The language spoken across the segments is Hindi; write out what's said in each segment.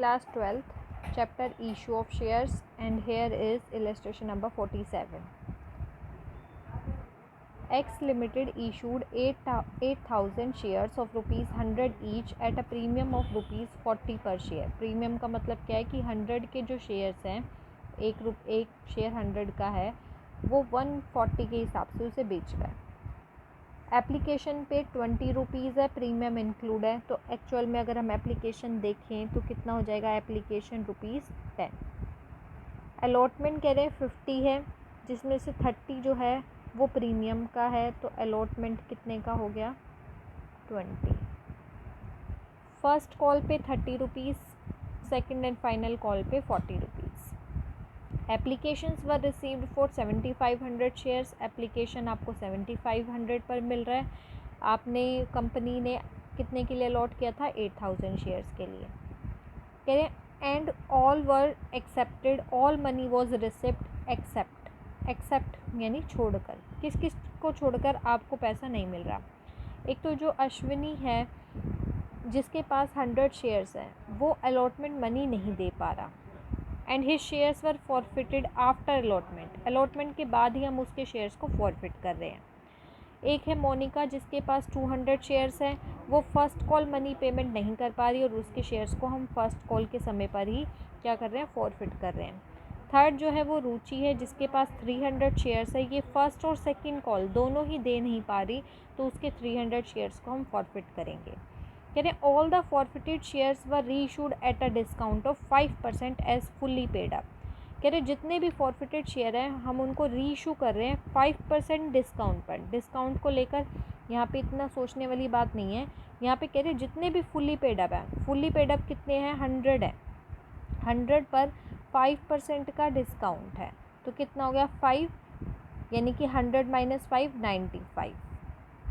class 12th, chapter issue of shares, and here is illustration number 47. X Limited issued 8,000 shares of rupees 100 each at a premium of rupees 40 per share. Premium का मतलब क्या है कि 100 के जो शेयर्स हैं, एक शेयर 100 का है, वो 140 के हिसाब से उसे बेच रहा है. एप्लीकेशन पे 20 रुपीज़ है, प्रीमियम इंक्लूड है. तो एक्चुअल में अगर हम एप्लीकेशन देखें तो कितना हो जाएगा? एप्लीकेशन ₹10. अलॉटमेंट कह रहे हैं 50 है, जिसमें से 30 जो है वो प्रीमियम का है. तो अलॉटमेंट कितने का हो गया? 20. फर्स्ट कॉल पे 30 rupees, second and final call पे 40 rupees. Applications were received for 7500 shares. Application आपको 7500 पर मिल रहा है. आपने कंपनी ने कितने के लिए अलॉट किया था? 8000 शेयर्स के लिए. कह रहे हैं and all were accepted, all money was receipt except यानी छोड़कर. किस किस को छोड़कर आपको पैसा नहीं मिल रहा? एक तो जो अश्विनी है जिसके पास 100 शेयर्स हैं, वो अलॉटमेंट मनी नहीं दे पा रहा. And his shares were forfeited after allotment. Allotment के बाद ही हम उसके शेयर्स को फॉरफिट कर रहे हैं. एक है मोनिका जिसके पास 200 शेयर्स हैं, वो फर्स्ट कॉल मनी पेमेंट नहीं कर पा रही और उसके शेयर्स को हम फर्स्ट कॉल के समय पर ही क्या कर रहे हैं? फॉरफिट कर रहे हैं. थर्ड जो है वो रुचि है जिसके पास 300 शेयर्स है. ये फर्स्ट और सेकंड कॉल दोनों ही दे नहीं पा रही, तो उसके 300 शेयर्स को हम फॉरफिट करेंगे. कह रहे all the forfeited shares were reissued at a discount of 5% as fully paid up. कह रहे जितने भी फॉरफिटेड शेयर हैं हम उनको रीइशू कर रहे हैं 5% डिस्काउंट पर. डिस्काउंट को लेकर यहाँ पे इतना सोचने वाली बात नहीं है. यहाँ पे कह रहे जितने भी फुल्ली पेड अप हैं, फुल्ली पेड अप कितने हैं? 100 है. 100 पर 5% का डिस्काउंट है, तो कितना हो गया? 5, यानी कि 100 - 5 95.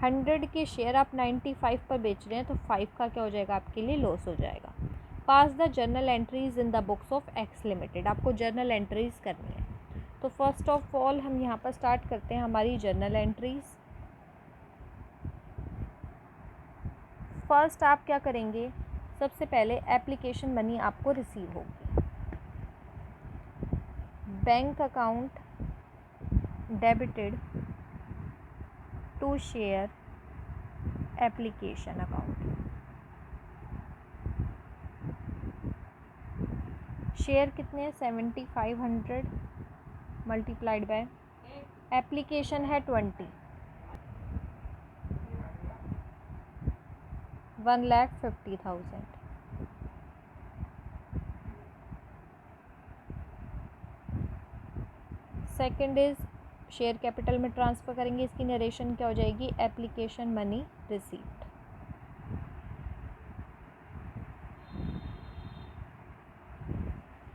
100 के शेयर आप 95 पर बेच रहे हैं, तो 5 का क्या हो जाएगा? आपके लिए लॉस हो जाएगा. Pass the journal entries in the books of X limited. आपको जर्नल एंट्रीज करनी है. तो फर्स्ट ऑफ ऑल हम यहाँ पर स्टार्ट करते हैं हमारी जर्नल एंट्रीज. फर्स्ट आप क्या करेंगे? सबसे पहले एप्लीकेशन मनी आपको रिसीव होगी. Bank account debited to share application account. Share कितने हैं? 7500 मल्टीप्लाइड बाय एप्लीकेशन है 20, 1,50,000. सेकेंड इज शेयर कैपिटल में ट्रांसफ़र करेंगे. इसकी नरेशन क्या हो जाएगी? Application money received.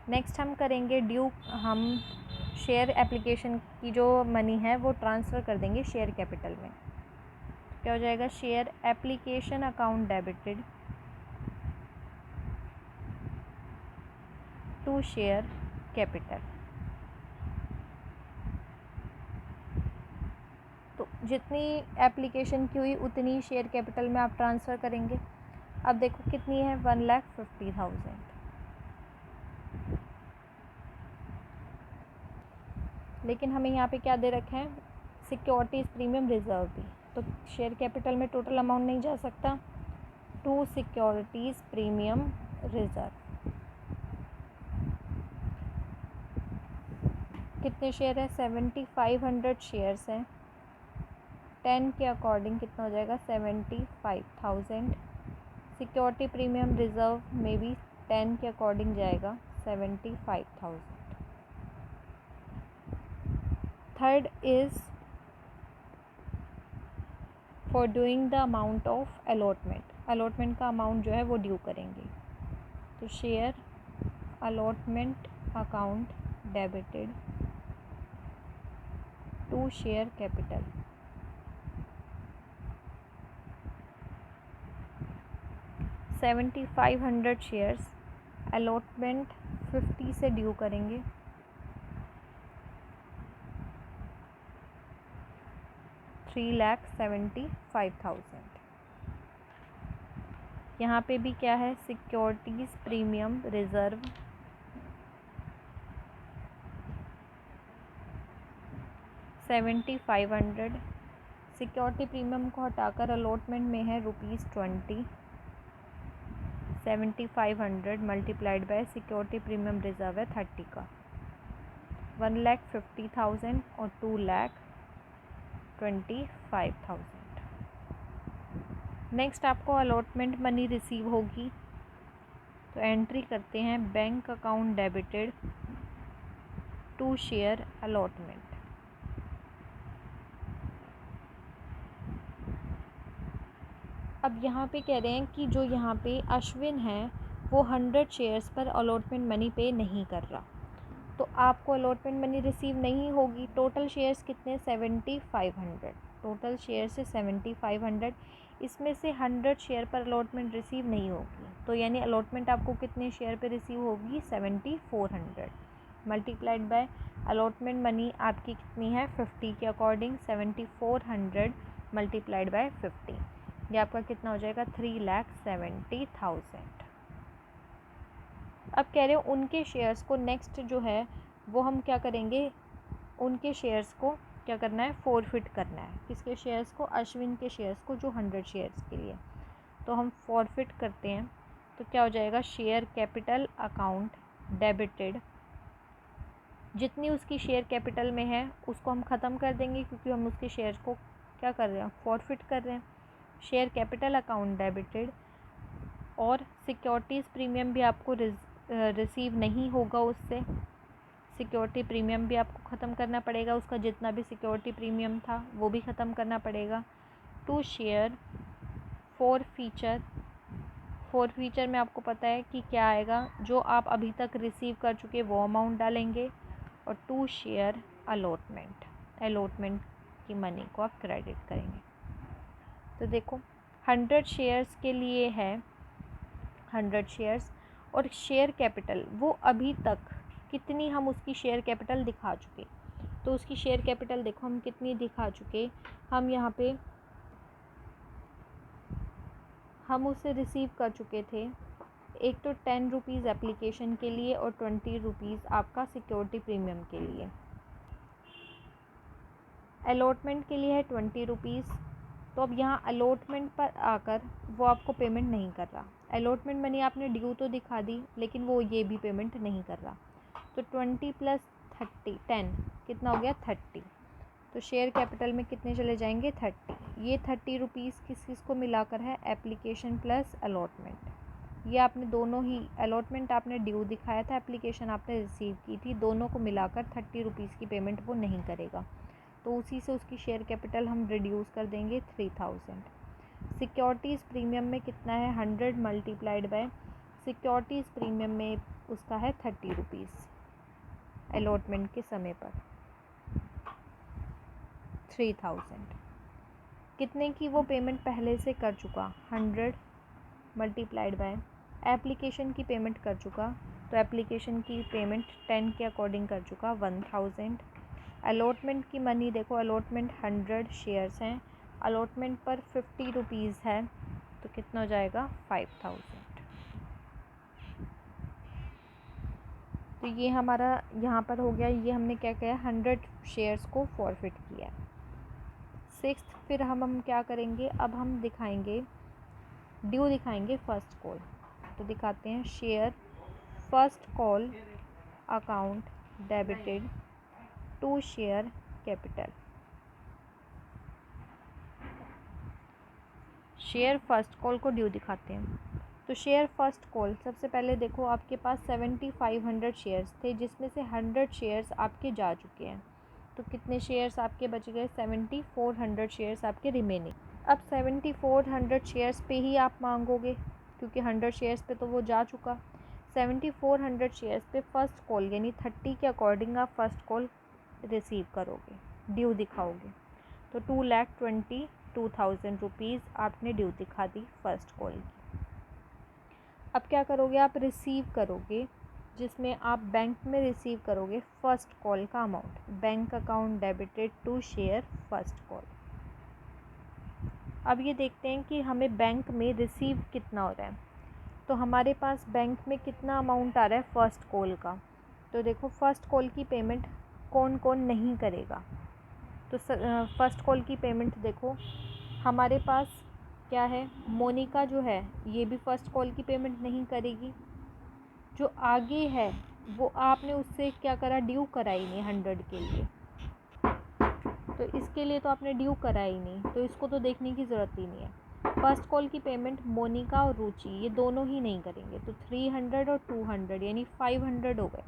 नेक्स्ट हम करेंगे ड्यू. हम शेयर एप्लीकेशन की जो मनी है वो ट्रांसफ़र कर देंगे शेयर कैपिटल में. क्या हो जाएगा? Share application account debited to share capital. तो जितनी एप्लीकेशन की हुई उतनी शेयर कैपिटल में आप ट्रांसफ़र करेंगे. अब देखो कितनी है? 1,50,000. लेकिन हमें यहाँ पे क्या दे रखे हैं? सिक्योरिटीज़ प्रीमियम रिजर्व भी. तो शेयर कैपिटल में टोटल अमाउंट नहीं जा सकता. To securities premium reserve. कितने शेयर है? 7500 शेयर्स हैं. 10 के अकॉर्डिंग कितना हो जाएगा? 75,000. सिक्योरिटी प्रीमियम रिजर्व में भी 10 के अकॉर्डिंग जाएगा 75,000. Third is for doing the amount of allotment. Allotment का अमाउंट जो है वो ड्यू करेंगे. तो share allotment account debited to share capital. $7,500 shares. Allotment 50 से ड्यू करेंगे. $3,75,000. यहाँ पे भी क्या है, securities premium reserve 7500, security premium को हटाकर अलॉटमेंट में है ₹20, 7500 multiplied bye security premium reserve है 30 का, 1,50,000 और 2,25,000। नेक्स्ट आपको अलॉटमेंट मनी रिसीव होगी, तो एंट्री करते हैं bank account debited to share allotment. अब यहाँ पे कह रहे हैं कि जो यहाँ पे अश्विन है वो 100 शेयर्स पर अलॉटमेंट मनी पे नहीं कर रहा, तो आपको अलॉटमेंट मनी रिसीव नहीं होगी। टोटल शेयर्स कितने, 7500, टोटल शेयर से 7500, इसमें से 100 शेयर पर अलॉटमेंट रिसीव नहीं होगी, तो यानी अलॉटमेंट आपको कितने शेयर पे रिसीव होगी, 7400 मल्टीप्लाइड बाय अलॉटमेंट मनी आपकी कितनी है, 50 के अकॉर्डिंग 7400 मल्टीप्लाइड बाय 50, ये आपका कितना हो जाएगा, 3,70,000। अब कह रहे हो उनके शेयर्स को नेक्स्ट जो है वो हम क्या करेंगे, उनके शेयर्स को क्या करना है, फॉरफिट करना है। किसके शेयर्स को, अश्विन के शेयर्स को, जो 100 शेयर्स के लिए, तो हम फॉरफिट करते हैं। तो क्या हो जाएगा, शेयर कैपिटल अकाउंट डेबिटेड, जितनी उसकी शेयर कैपिटल में है उसको हम ख़त्म कर देंगे, क्योंकि हम उसके शेयर को क्या कर रहे हैं, फॉरफिट कर रहे हैं। शेयर कैपिटल अकाउंट डेबिटेड, और सिक्योरिटीज़ प्रीमियम भी आपको रिसीव नहीं होगा उससे, सिक्योरिटी प्रीमियम भी आपको ख़त्म करना पड़ेगा, उसका जितना भी सिक्योरिटी प्रीमियम था वो भी ख़त्म करना पड़ेगा। टू शेयर फॉर फीचर में आपको पता है कि क्या आएगा, जो आप अभी तक रिसीव कर चुके वो अमाउंट डालेंगे, और टू शेयर अलॉटमेंट की मनी को आप क्रेडिट करेंगे। तो देखो 100 शेयर्स के लिए है 100 शेयर्स, और शेयर कैपिटल वो अभी तक कितनी हम उसकी शेयर कैपिटल दिखा चुके, तो उसकी शेयर कैपिटल देखो हम कितनी दिखा चुके, हम यहाँ पे हम उसे रिसीव कर चुके थे, एक तो 10 रुपीज़ एप्लीकेशन के लिए और 20 रुपीज़ आपका सिक्योरिटी प्रीमियम के लिए। अलॉटमेंट के लिए है 20 रुपीज़, तो अब यहाँ अलॉटमेंट पर आकर वो आपको पेमेंट नहीं कर रहा, अलॉटमेंट मनी आपने ड्यू तो दिखा दी लेकिन वो ये भी पेमेंट नहीं कर रहा, तो 20 + 30 10 कितना हो गया, 30, तो शेयर कैपिटल में कितने चले जाएंगे, 30। ये 30 रुपीज़ किस को मिलाकर है, एप्लीकेशन प्लस अलॉटमेंट, ये आपने दोनों ही, अलॉटमेंट आपने ड्यू दिखाया था, एप्लीकेशन आपने रिसीव की थी, दोनों को मिलाकर 30 रुपीज़ की पेमेंट वो नहीं करेगा, तो उसी से उसकी शेयर कैपिटल हम रिड्यूस कर देंगे 3000। सिक्योरिटीज़ प्रीमियम में कितना है, 100 मल्टीप्लाइड बाय सिक्योरिटीज़ प्रीमियम में उसका है 30 रुपीज़ अलॉटमेंट के समय पर, 3000 कितने की वो पेमेंट पहले से कर चुका, 100 मल्टीप्लाइड बाय एप्लीकेशन की पेमेंट कर चुका, तो एप्लीकेशन की पेमेंट 10 के अकॉर्डिंग कर चुका, 1000। अलॉटमेंट की मनी देखो, अलॉटमेंट 100 शेयर्स हैं, अलॉटमेंट पर 50 रुपीज़ है, तो कितना हो जाएगा, 5000। तो ये हमारा यहाँ पर हो गया, ये हमने क्या किया, 100 शेयर्स को फॉरफिट किया। 6 फिर हम क्या करेंगे, अब हम दिखाएंगे ड्यू, दिखाएंगे फर्स्ट कॉल, तो दिखाते हैं share first call account debited to share capital. Share first call को ड्यू दिखाते हैं, तो शेयर फर्स्ट कॉल सबसे पहले देखो आपके पास 7500 शेयर्स थे, जिसमें से 100 शेयर्स आपके जा चुके हैं, तो कितने शेयर्स आपके बच गए, 7400 शेयर्स आपके रिमेनिंग। अब 7400 शेयर्स पे ही आप मांगोगे, क्योंकि 100 शेयर्स पे तो वो जा चुका, 7400 शेयर्स पे फर्स्ट कॉल यानी 30 के अकॉर्डिंग आप फर्स्ट कॉल रिसीव करोगे, ड्यू दिखाओगे, तो 2,22,000 रुपीज़ आपने ड्यू दिखा दी फर्स्ट कॉल की। अब क्या करोगे, आप रिसीव करोगे, जिसमें आप बैंक में रिसीव करोगे फर्स्ट कॉल का amount, bank account debited to share first call. अब ये देखते हैं कि हमें बैंक में रिसीव कितना हो रहा है। तो हमारे पास बैंक में कितना अमाउंट आ रहा है फ़र्स्ट कॉल का। तो देखो फ़र्स्ट कॉल की पेमेंट कौन कौन नहीं करेगा। तो फ़र्स्ट कॉल की पेमेंट देखो हमारे पास क्या है, मोनिका जो है ये भी फ़र्स्ट कॉल की पेमेंट नहीं करेगी। जो आगे है वो आपने उससे क्या करा, ड्यू कराई नहीं 100 के लिए, तो इसके लिए तो आपने ड्यू करा ही नहीं, तो इसको तो देखने की ज़रूरत ही नहीं है। फ़र्स्ट कॉल की पेमेंट मोनिका और रुचि ये दोनों ही नहीं करेंगे। तो 300 और 200 यानी 500 हो गए।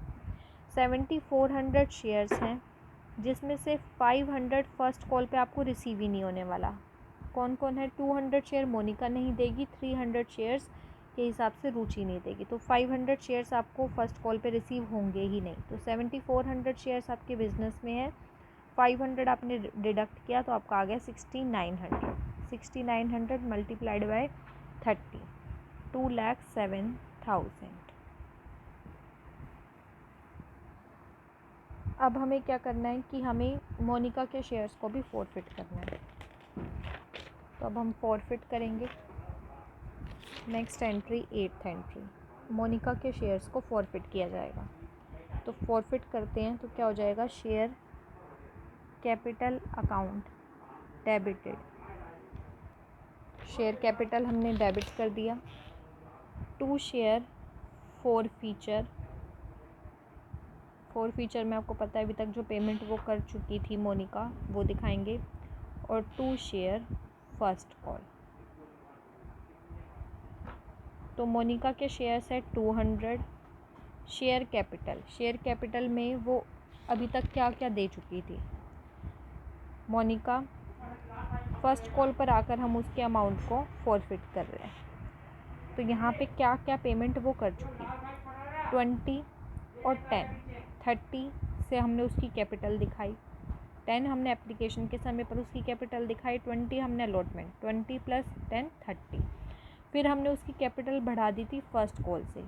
7400 शेयर्स हैं जिसमें से 500 फ़र्स्ट कॉल पे आपको रिसीव ही नहीं होने वाला। कौन कौन है, 200 शेयर मोनिका नहीं देगी, 300 शेयर्स के हिसाब से रुचि नहीं देगी। तो 500 शेयर्स आपको फ़र्स्ट कॉल पे रिसीव होंगे ही नहीं। तो 7400 शेयर्स आपके बिज़नेस में है, 500 आपने डिडक्ट किया तो आपका आ गया 6900। 6900 मल्टीप्लाइड बाय 30, 2,07,000। अब हमें क्या करना है कि हमें मोनिका के शेयर्स को भी फॉरफिट करना है। तो अब हम फॉरफिट करेंगे। Next entry 8th entry, Monika के शेयर्स को फॉरफिट किया जाएगा। तो फॉरफिट करते हैं तो क्या हो जाएगा, share capital account debited. Share capital हमने डेबिट कर दिया। टू शेयर फॉर फीचर में आपको पता है अभी तक जो पेमेंट वो कर चुकी थी मोनिका वो दिखाएंगे। और 2 शेयर फर्स्ट कॉल। तो मोनिका के शेयर्स है 200। शेयर कैपिटल में वो अभी तक क्या क्या दे चुकी थी मोनिका। फर्स्ट कॉल पर आकर हम उसके अमाउंट को फॉरफिट कर रहे हैं। तो यहाँ पे क्या क्या पेमेंट वो कर चुकी, 20 और 10। 30 से हमने उसकी कैपिटल दिखाई, 10 हमने एप्लीकेशन के समय पर उसकी कैपिटल दिखाई, 20 हमने अलॉटमेंट, 20 + 10 30। फिर हमने उसकी कैपिटल बढ़ा दी थी फर्स्ट कॉल से,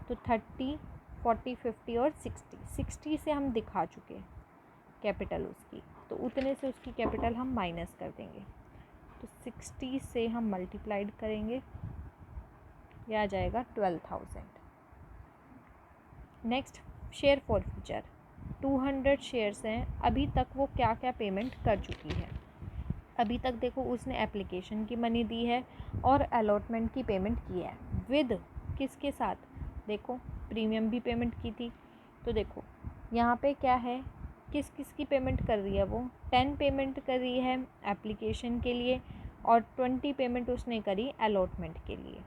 तो 30, 40, 50 और 60 से हम दिखा चुके कैपिटल उसकी, तो उतने से उसकी कैपिटल हम माइनस कर देंगे। तो 60 से हम मल्टीप्लाइड करेंगे, यह आ जाएगा 12,000। Next share for future, 200 shares हैं। अभी तक वो क्या क्या पेमेंट कर चुकी है। अभी तक देखो उसने एप्लीकेशन की मनी दी है और अलॉटमेंट की पेमेंट की है, विद किसके साथ, देखो प्रीमियम भी पेमेंट की थी। तो देखो यहाँ पे क्या है, किस किस की पेमेंट कर रही है वो, 10 पेमेंट कर रही है एप्लीकेशन के लिए और 20 पेमेंट उसने करी अलॉटमेंट के लिए।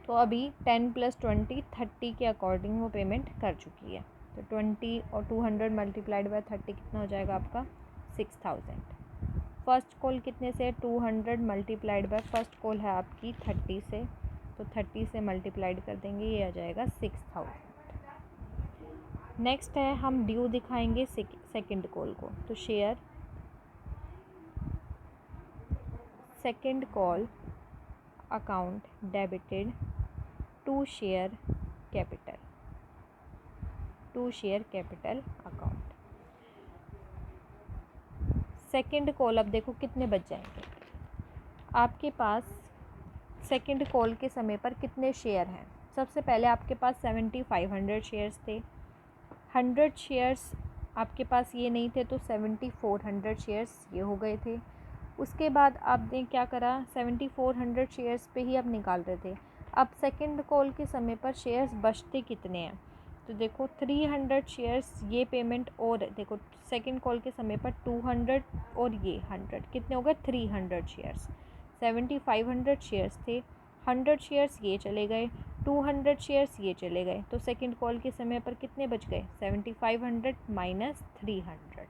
तो अभी 10 + 20 30 के अकॉर्डिंग वो पेमेंट कर चुकी है। तो 20 और 200 मल्टीप्लाइड बाय 30 कितना हो जाएगा आपका, 6000। फर्स्ट कॉल कितने से, 200 मल्टीप्लाइड बाय फर्स्ट कॉल है आपकी 30 से, तो 30 से मल्टीप्लाइड कर देंगे, ये आ जाएगा 6000। नेक्स्ट है हम ड्यू दिखाएंगे सेकंड कॉल को। तो share second call account debited to share capital account. Second call, अब देखो कितने बच जाएंगे आपके पास। सेकंड कॉल के समय पर कितने शेयर हैं, सबसे पहले आपके पास 7500 शेयर्स थे। 100 शेयर्स आपके पास ये नहीं थे, तो 7400 शेयर्स ये हो गए थे। उसके बाद आपने क्या करा, 7400 शेयर्स पे ही आप निकाल रहे थे। अब सेकंड कॉल के समय पर शेयर्स बचते कितने हैं, तो देखो 300 शेयर्स ये पेमेंट, और देखो सेकंड कॉल के समय पर 200 और ये 100 कितने हो गए, 300 शेयर्स। 7500 शेयर्स थे, 100 शेयर्स ये चले गए, 200 शेयर्स ये चले गए, तो सेकंड कॉल के समय पर कितने बच गए, 7500 माइनस 300।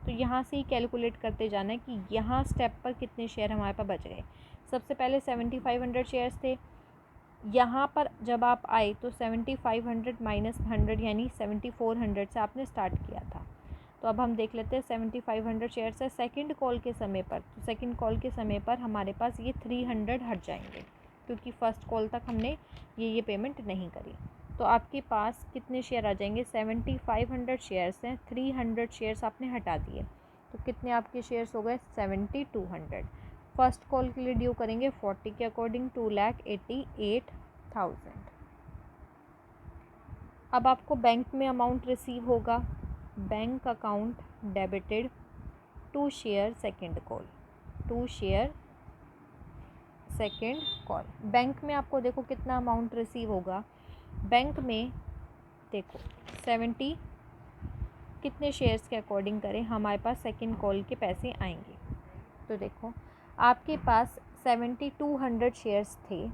तो यहाँ से ही कैलकुलेट करते जाना है कि यहाँ स्टेप पर कितने शेयर हमारे पास बच गए। सबसे पहले 7500 शेयर्स थे, यहाँ पर जब आप आए तो 7500 माइनस 100 यानी 7400 से आपने स्टार्ट किया था। तो अब हम देख लेते हैं 7500 शेयर्स है सेकंड कॉल के समय पर। तो सेकंड कॉल के समय पर हमारे पास ये 300 हट जाएंगे, क्योंकि फ़र्स्ट कॉल तक हमने ये पेमेंट नहीं करी। तो आपके पास कितने शेयर आ जाएंगे, 7500 शेयर्स हैं, 300 शेयर्स आपने हटा दिए, तो कितने आपके शेयर्स हो गए 7200। फर्स्ट कॉल के लिए ड्यू करेंगे 40 के अकॉर्डिंग 2,88,000। अब आपको बैंक में अमाउंट रिसीव होगा, bank account debited to share second call, to share second call. Bank में आपको देखो कितना अमाउंट रिसीव होगा, बैंक में देखो 70 कितने शेयर्स के अकॉर्डिंग करें हमारे पास सेकेंड कॉल के पैसे आएंगे। तो देखो आपके पास 7200 शेयर्स थे,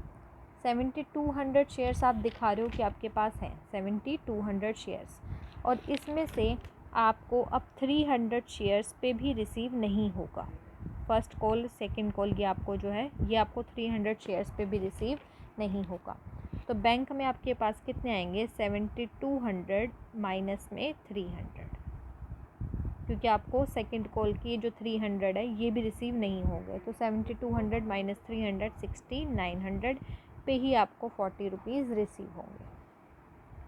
7200 शेयर्स आप दिखा रहे हो कि आपके पास हैं 7200 शेयर्स, और इसमें से आपको अब 300 शेयर्स पे भी रिसीव नहीं होगा। फर्स्ट कॉल सेकंड कॉल ये आपको जो है ये आपको 300 शेयर्स पे भी रिसीव नहीं होगा। तो बैंक में आपके पास कितने आएंगे 7200 माइनस में 300, क्योंकि आपको सेकंड कॉल की जो 300 है ये भी रिसीव नहीं होंगे। तो 7200 माइनस 300 6900 पे ही आपको 40 रुपीज़ रिसीव होंगे,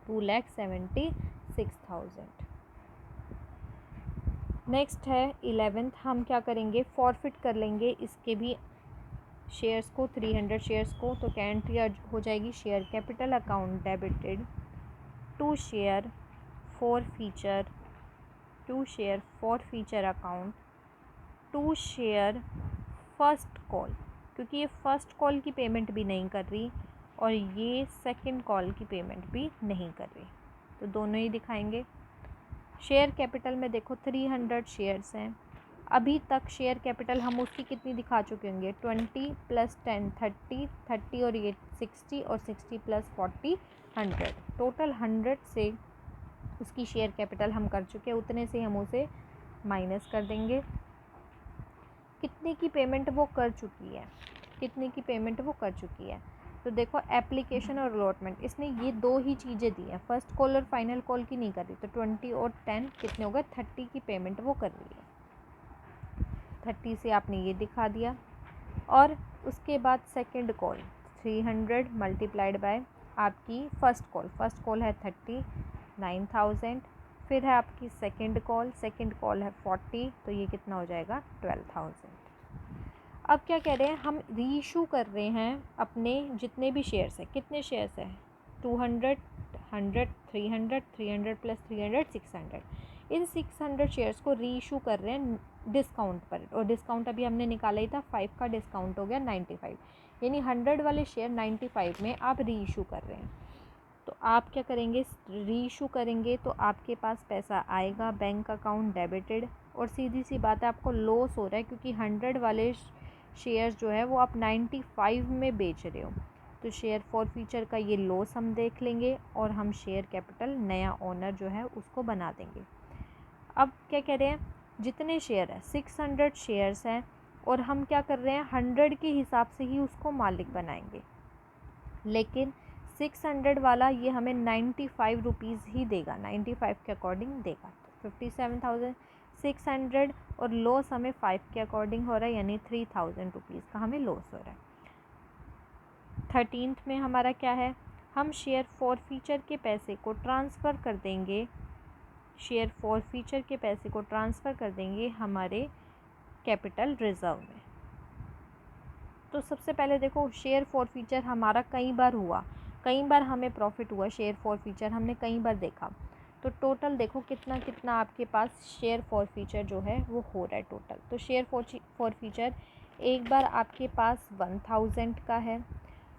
2,76,000। नेक्स्ट है 11th, हम क्या करेंगे फॉरफिट कर लेंगे इसके भी शेयर्स को, 300 शेयर्स को। तो क्या एंट्री हो जाएगी, share capital account debited to share forfeiture, to share forfeiture account to share first call, क्योंकि ये फर्स्ट कॉल की पेमेंट भी नहीं कर रही और ये सेकंड कॉल की पेमेंट भी नहीं कर रही, तो दोनों ही दिखाएंगे। शेयर कैपिटल में देखो 300 शेयर्स हैं, अभी तक शेयर कैपिटल हम उसकी कितनी दिखा चुके होंगे 20 + 10 30 30 और ये 60 और 60 + 40 100, टोटल 100 से उसकी शेयर कैपिटल हम कर चुके हैं, उतने से हम उसे माइनस कर देंगे। कितने की पेमेंट वो कर चुकी है, कितने की पेमेंट वो कर चुकी है। तो देखो एप्लीकेशन और अलॉटमेंट, इसने ये दो ही चीज़ें दी हैं, फर्स्ट कॉल और फाइनल कॉल की नहीं कर रही। तो 20 और 10 कितने हो गए 30 की पेमेंट वो कर रही है, 30 से आपने ये दिखा दिया। और उसके बाद सेकंड कॉल 300 मल्टीप्लाइड बाय आपकी फ़र्स्ट कॉल है 39,000, फिर है आपकी सेकंड कॉल है 40, तो ये कितना हो जाएगा 12,000। अब क्या कह रहे हैं, हम रीइशू कर रहे हैं अपने जितने भी शेयर्स हैं, कितने शेयर्स हैं 200 100 300 300 + 300 600, इन 600 शेयर्स को रीइशू कर रहे हैं डिस्काउंट पर, और डिस्काउंट अभी हमने निकाला ही था 5 का डिस्काउंट हो गया 95, यानी 100 वाले शेयर 95 में आप रीइशू कर रहे हैं। तो आप क्या करेंगे रीइशू करेंगे तो आपके पास पैसा आएगा, बैंक अकाउंट डेबिटेड, और सीधी सी बात है आपको लॉस हो रहा है क्योंकि 100 वाले शेयर्स जो है वो आप 95 में बेच रहे हो। तो शेयर फॉर फीचर का ये लॉस हम देख लेंगे और हम शेयर कैपिटल नया ओनर जो है उसको बना देंगे। अब क्या कह रहे हैं, जितने शेयर है 600 शेयर्स हैं और हम क्या कर रहे हैं 100 के हिसाब से ही उसको मालिक बनाएंगे, लेकिन 600 वाला ये हमें 95 रुपीज़ ही देगा, 95 के अकॉर्डिंग देगा। तो 57,600 और लॉस हमें 5 के अकॉर्डिंग हो रहा है, यानी 3,000 रुपीज़ का हमें लॉस हो रहा है। 13th में हमारा क्या है, हम शेयर फॉर फीचर के पैसे को ट्रांसफ़र कर देंगे, शेयर फॉर फीचर के पैसे को ट्रांसफ़र कर देंगे हमारे कैपिटल रिज़र्व में। तो सबसे पहले देखो शेयर फॉर फीचर हमारा कई बार हुआ, कई बार हमें प्रॉफिट हुआ, शेयर फॉर फीचर हमने कई बार देखा। तो टोटल देखो कितना कितना आपके पास शेयर फॉर फीचर जो है वो हो रहा है टोटल। तो शेयर फॉर फीचर एक बार आपके पास 1000 का है,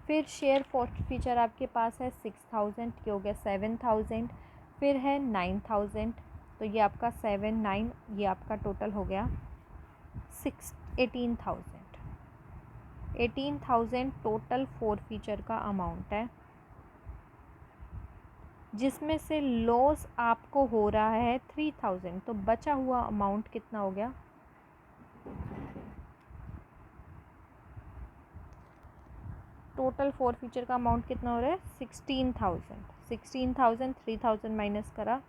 फिर शेयर फॉर फीचर आपके पास है 6000 की, हो गया 7000, फिर है 9000, तो ये आपका 7 9 ये आपका टोटल हो गया 18,000 टोटल फॉर फीचर का अमाउंट है, जिसमें से लॉस आपको हो रहा है 3000। तो बचा हुआ अमाउंट कितना हो गया, टोटल फॉर फीचर का अमाउंट कितना हो रहा है 16,000 3000 माइनस करा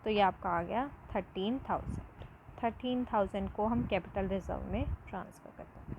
तो ये आपका आ गया 13,000 को हम कैपिटल रिजर्व में ट्रांसफ़र करते हैं।